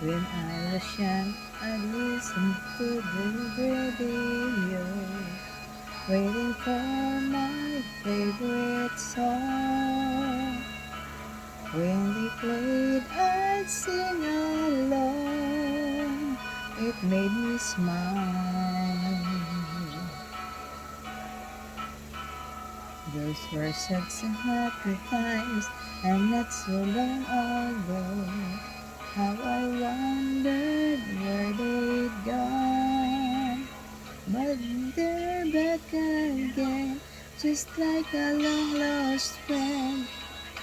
When I was young, I listened to the radio, waiting for my favorite song. When they played, I'd sing along. It made me smile. Those were such happy times, and not so long ago. How I wondered where they'd gone. But they're back again, just like a long lost friend.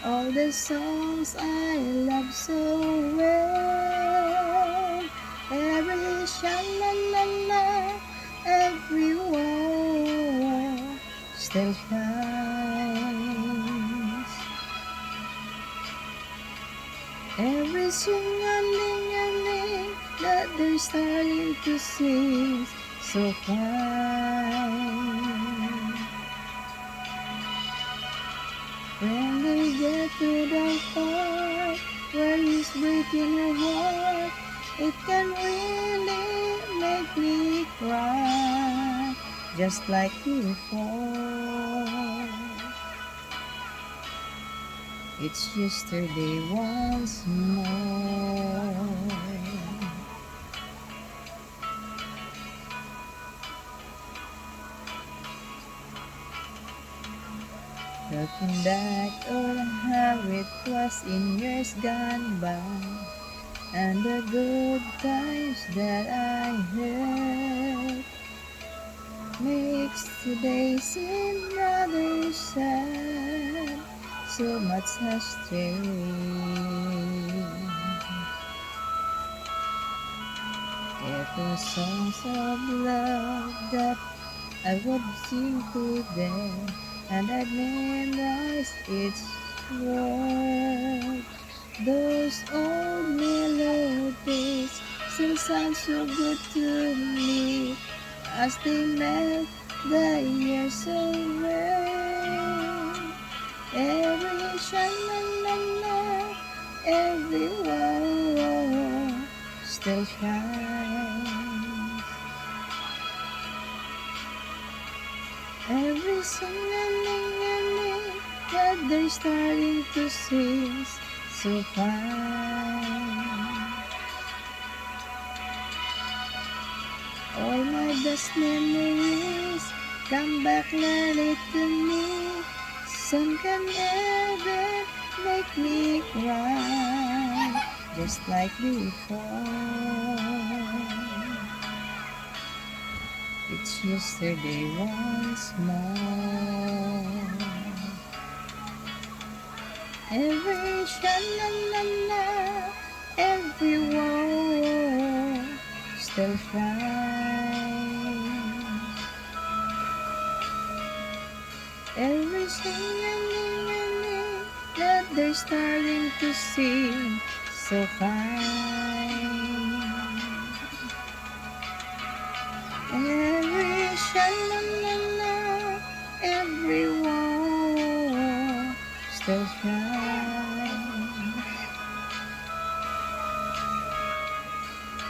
All the songs I love so well. Every sha-la-la-la, every wall still shines. Every sing-a-ling-a-ling that they're starting to sing so fine. When they get to the part where he's breaking your heart, it can really make me cry, just like before. It's yesterday once more. Looking back on how it was in years gone by, and the good times that I had, makes today seem rather sad. So much has changed. If the songs of love that I would sing to them, and I'd memorize each word. Those old melodies still sound so good to me as they melt the years away. Every sha-la-la-la, every wall still shines. Every sing-a-ling-a-ling that they're starting to sing so fine. All my best memories come back clearly to me. Some can never make me cry, just like before. It's yesterday once more. Every sha-la-la-la, every wall still shines. Every sing-a-ling-a-ling that they're starting to sing so fine. Every sha-la-la-la, every wall still shines.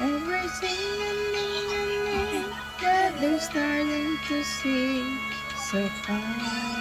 Every sing-a-ling-a-ling that they're starting to sing so fine.